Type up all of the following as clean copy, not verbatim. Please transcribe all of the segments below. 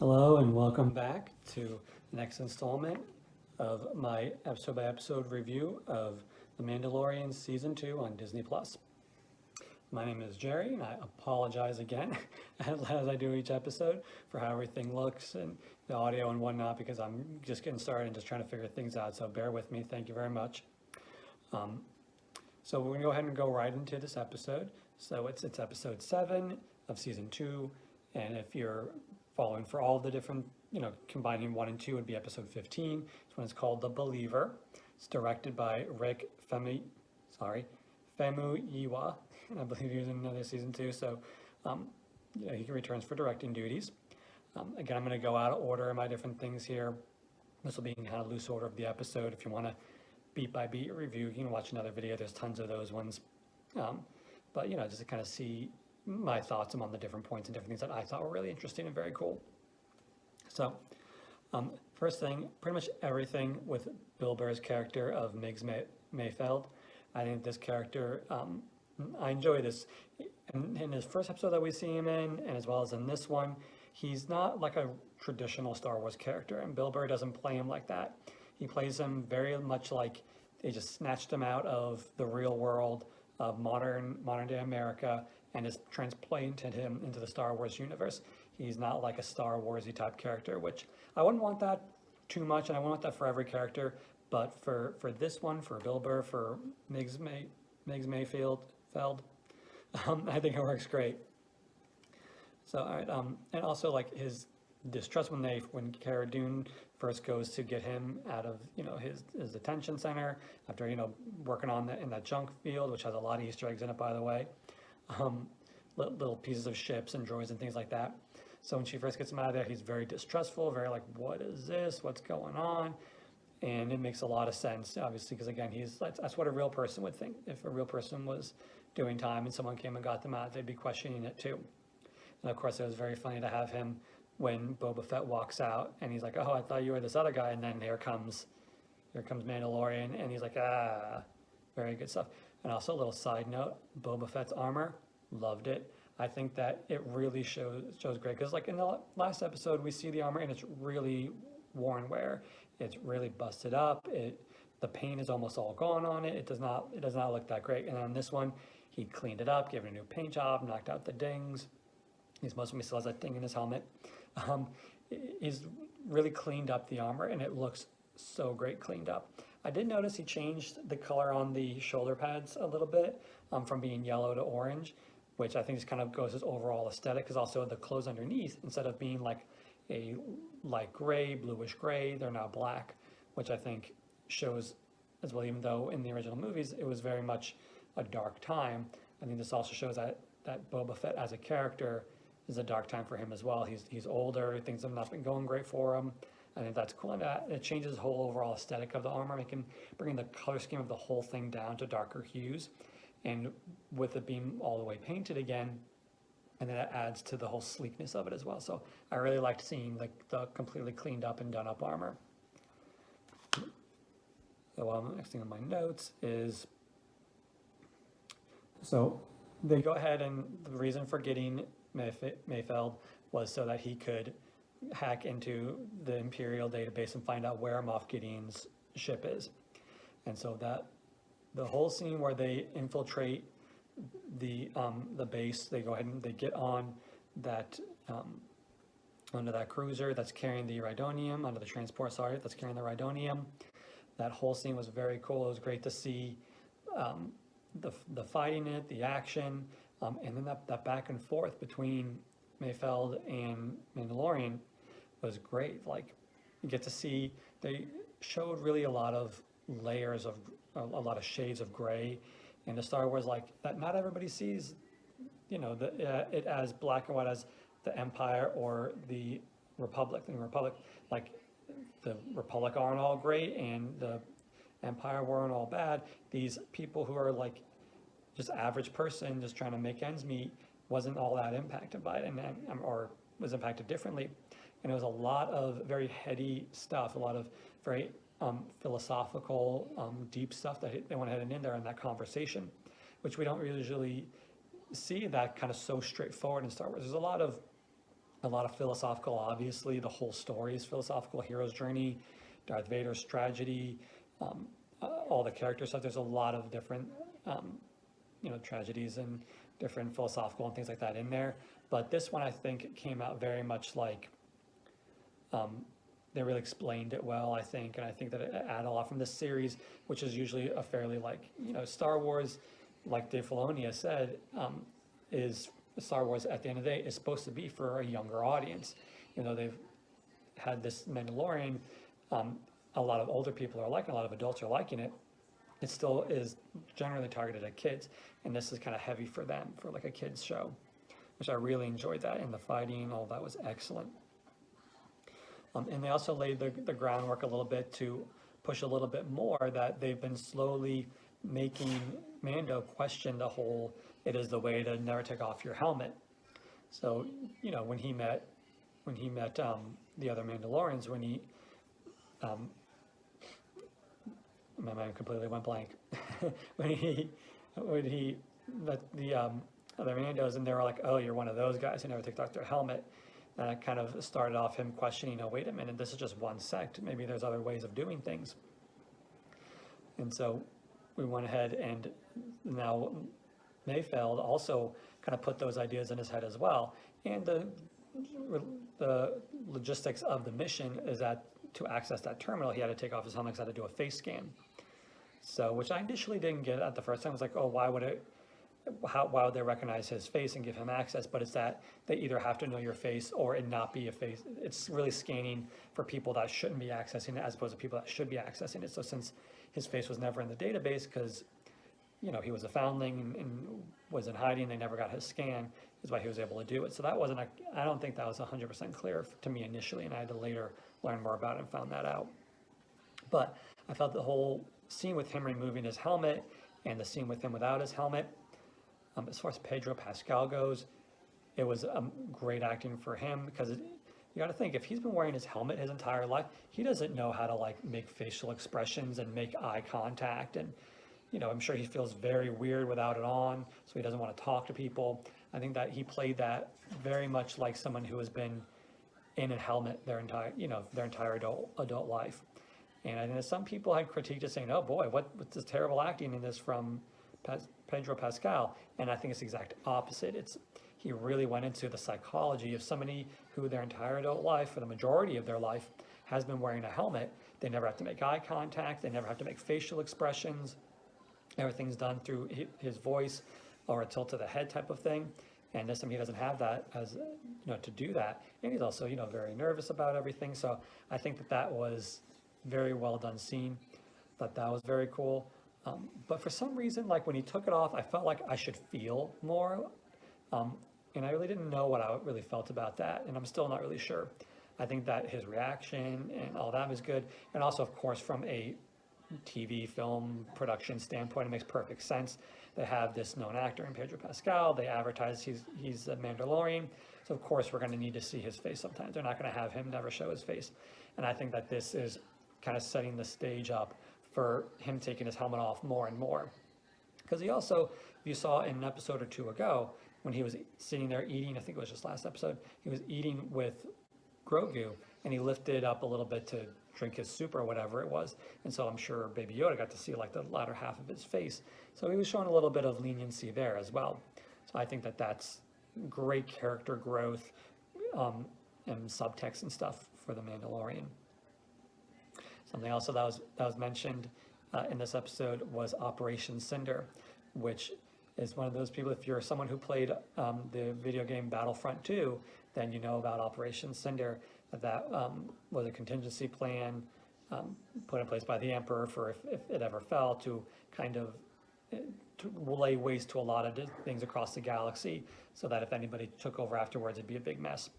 Hello and welcome back to the next installment of my episode by episode review of The Mandalorian Season 2 on Disney Plus. My name is Jerry and I apologize again, as I do each episode, for how everything looks and the audio and whatnot, because I'm just getting started and just trying to figure things out, so bear with me. Thank you very much. So we're going to go ahead and go right into this episode. So it's episode 7 of Season 2, and if you're following for all the different, combining 1 and 2 would be episode 15. This one is called The Believer. It's directed by Rick Famuyiwa, and I believe he was in another season 2, so he returns for directing duties. Again, I'm going to go out of order in my different things here. This will be in kind of loose order of the episode. If you want to beat by beat review, you can watch another video. There's tons of those ones. But just to kind of see my thoughts on the different points and different things that I thought were really interesting and very cool. So, first thing, pretty much everything with Bill Burr's character of Miggs Mayfeld. I think this character, I enjoy this. In his first episode that we see him in, and as well as in this one, he's not like a traditional Star Wars character, and Bill Burr doesn't play him like that. He plays him very much like they just snatched him out of the real world of modern day America and just transplanted him into the Star Wars universe. He's not like a Star Warsy type character, which I wouldn't want that too much, and I wouldn't want that for every character. But for this one, for Bill Burr, for Miggs Mayfeld, I think it works great. So, all right, and also like his distrust when Cara Dune first goes to get him out of his detention center after working on in that junk field, which has a lot of Easter eggs in it, by the way, little pieces of ships and droids and things like that. So when she first gets him out of there, he's very distrustful, very like, what is this? What's going on? And it makes a lot of sense, obviously, because again, that's what a real person would think. If a real person was doing time and someone came and got them out, they'd be questioning it too. And of course, it was very funny to have him when Boba Fett walks out and he's like, oh, I thought you were this other guy. And then here comes Mandalorian, and he's like, very good stuff. And also a little side note, Boba Fett's armor, loved it. I think that it really shows great, because like in the last episode, we see the armor and it's really worn wear. It's really busted up. The paint is almost all gone on it. It does not look that great. And on this one, he cleaned it up, gave it a new paint job, knocked out the dings. He's most of me still has that thing in his helmet. He's really cleaned up the armor, and it looks so great cleaned up. I did notice he changed the color on the shoulder pads a little bit, from being yellow to orange, which I think just kind of goes his overall aesthetic, because also the clothes underneath, instead of being like a light gray, bluish gray, they're now black, which I think shows as well, even though in the original movies it was very much a dark time. I think this also shows that Boba Fett as a character is a dark time for him as well. He's older, things have not been going great for him. I think that's cool, and it changes the whole overall aesthetic of the armor, bringing the color scheme of the whole thing down to darker hues, and with it being all the way painted again, and then that adds to the whole sleekness of it as well. So I really liked seeing the completely cleaned up and done up armor. So next thing on my notes is, so they go ahead, and the reason for getting Mayfeld was so that he could hack into the Imperial database and find out where Moff Gideon's ship is. And so that the whole scene where they infiltrate the base, they go ahead and they get on that onto that cruiser that's carrying the Rhydonium, onto the transport, that's carrying the Rhydonium. That whole scene was very cool. It was great to see the fighting in it, the action, and then that back and forth between Mayfeld and Mandalorian was great. Like, you get to see, they showed really a lot of layers of, a lot of shades of gray in the Star Wars, like that not everybody sees, it as black and white as the Empire or the Republic. The Republic, like the Republic aren't all great and the Empire weren't all bad. These people who are like just average person just trying to make ends meet wasn't all that impacted by it, or was impacted differently. And it was a lot of very heady stuff, a lot of very philosophical, deep stuff that they went ahead and in there in that conversation, which we don't usually see that kind of so straightforward in Star Wars. There's a lot of A lot of philosophical, obviously, the whole story is philosophical, hero's journey, Darth Vader's tragedy, all the character stuff. There's a lot of different, tragedies and different philosophical and things like that in there. But this one, I think, came out very much like, they really explained it well, I think, and I think that it added a lot from this series, which is usually a fairly Star Wars, like Dave Filoni has said, is Star Wars at the end of the day is supposed to be for a younger audience. They've had this Mandalorian, a lot of older people are liking, a lot of adults are liking it. It still is generally targeted at kids, and this is kind of heavy for them, for like a kids show, which I really enjoyed that, and the fighting, all that was excellent. And they also laid the groundwork a little bit to push a little bit more that they've been slowly making Mando question the whole, it is the way to never take off your helmet. So, when he met the other Mandalorians, my mind completely went blank. when he met the other Mandos, and they were like, oh, you're one of those guys who never take off their helmet. And it kind of started off him questioning, oh, wait a minute, this is just one sect. Maybe there's other ways of doing things. And so we went ahead, and now Mayfeld also kind of put those ideas in his head as well. And the logistics of the mission is that to access that terminal, he had to take off his helmet, he had to do a face scan. So, which I initially didn't get at the first time. I was like, oh, why would they recognize his face and give him access? But it's that they either have to know your face or it not be a face. It's really scanning for people that shouldn't be accessing it as opposed to people that should be accessing it. So since his face was never in the database because, he was a foundling and was in hiding, they never got his scan, is why he was able to do it. So that wasn't, I don't think that was 100% clear to me initially, and I had to later learn more about it and found that out. But I felt the whole scene with him removing his helmet and the scene with him without his helmet, as far as Pedro Pascal goes, it was great acting for him because you got to think, if he's been wearing his helmet his entire life, he doesn't know how to make facial expressions and make eye contact. And, I'm sure he feels very weird without it on, so he doesn't want to talk to people. I think that he played that very much like someone who has been in a helmet their entire adult life. And I think that some people had critiqued it saying, oh boy, what's this terrible acting in this from Pedro Pascal? And I think it's the exact opposite. He really went into the psychology of somebody who their entire adult life, for the majority of their life, has been wearing a helmet. They never have to make eye contact. They never have to make facial expressions. Everything's done through his voice or a tilt of the head type of thing. And this time he doesn't have that as, to do that. And he's also, very nervous about everything. So I think that was very well done scene. Thought that was very cool. But for some reason, when he took it off, I felt like I should feel more. And I really didn't know what I really felt about that. And I'm still not really sure. I think that his reaction and all that was good. And also, of course, from a TV film production standpoint, it makes perfect sense. They have this known actor in Pedro Pascal. They advertise he's a Mandalorian. So, of course, we're going to need to see his face sometimes. They're not going to have him never show his face. And I think that this is kind of setting the stage up for him taking his helmet off more and more. Because he also, if you saw in an episode or two ago, when he was sitting there eating, I think it was just last episode, he was eating with Grogu, and he lifted up a little bit to drink his soup or whatever it was. And so I'm sure Baby Yoda got to see the latter half of his face. So he was showing a little bit of leniency there as well. So I think that that's great character growth and subtext and stuff for the Mandalorian. Something else that was mentioned in this episode was Operation Cinder, which is one of those people, if you're someone who played the video game Battlefront 2, then you know about Operation Cinder. That was a contingency plan put in place by the Emperor for if it ever fell to kind of to lay waste to a lot of things across the galaxy so that if anybody took over afterwards, it'd be a big mess.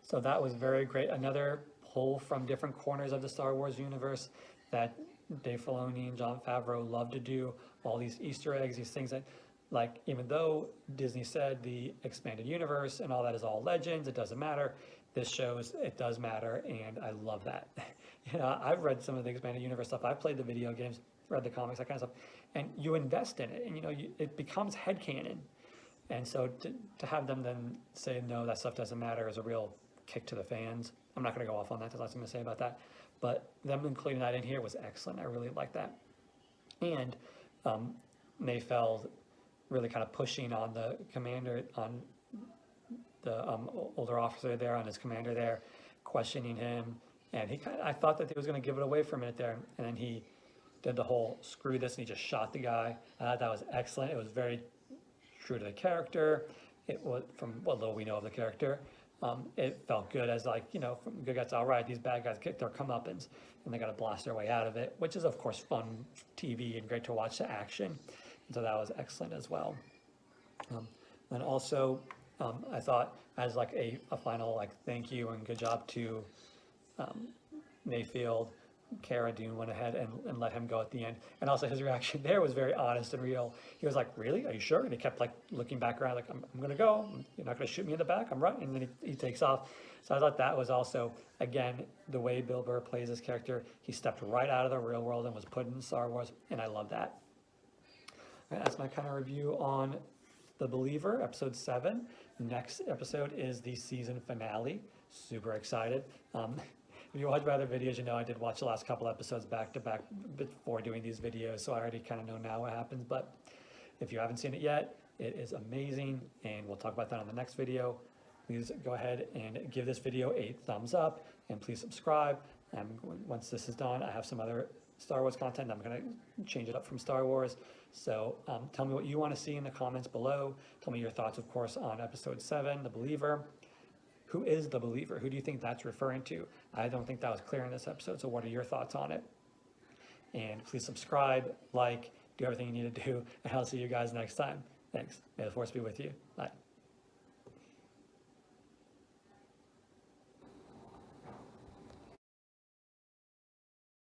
So that was very great. Another pull from different corners of the Star Wars universe that Dave Filoni and Jon Favreau love to do, all these Easter eggs, these things that, even though Disney said the expanded universe and all that is all legends, it doesn't matter, this shows it does matter, and I love that. I've read some of the expanded universe stuff. I've played the video games, read the comics, that kind of stuff, and you invest in it, and it becomes headcanon. And so to have them then say, no, that stuff doesn't matter is a real kick to the fans. I'm not going to go off on that. There's lots I'm going to say about that. But them including that in here was excellent. I really liked that. And Mayfeld really kind of pushing on the commander, on the older officer there, on his commander there, questioning him. And I thought that he was going to give it away for a minute there. And then he did the whole screw this and he just shot the guy. That was excellent. It was very true to the character. It was, from what little we know of the character, it felt good as like, from good guys, all right, these bad guys kick their comeuppance and they got to blast their way out of it, which is of course fun TV and great to watch the action. And so that was excellent as well. And also, I thought as like a final like thank you and good job to Mayfield, Cara Dune went ahead and let him go at the end. And also his reaction there was very honest and real. He was like, really? Are you sure? And he kept like looking back around like, I'm going to go. You're not going to shoot me in the back. I'm right. And then he takes off. So I thought that was also, again, the way Bill Burr plays his character. He stepped right out of the real world and was put in Star Wars. And I love that. All right, that's my kind of review on The Believer, episode 7. Next episode is the season finale. Super excited. If you watch my other videos, you know I did watch the last couple episodes back to back before doing these videos, so I already kind of know now what happens. But if you haven't seen it yet, it is amazing, and we'll talk about that on the next video. Please go ahead and give this video a thumbs up, and please subscribe. And once this is done, I have some other Star Wars content. I'm going to change it up from Star Wars. So tell me what you want to see in the comments below. Tell me your thoughts, of course, on episode 7, The Believer. Who is the believer? Who do you think that's referring to? I don't think that was clear in this episode, so what are your thoughts on it? And please subscribe, like, do everything you need to do, and I'll see you guys next time. Thanks. May the Force be with you. Bye.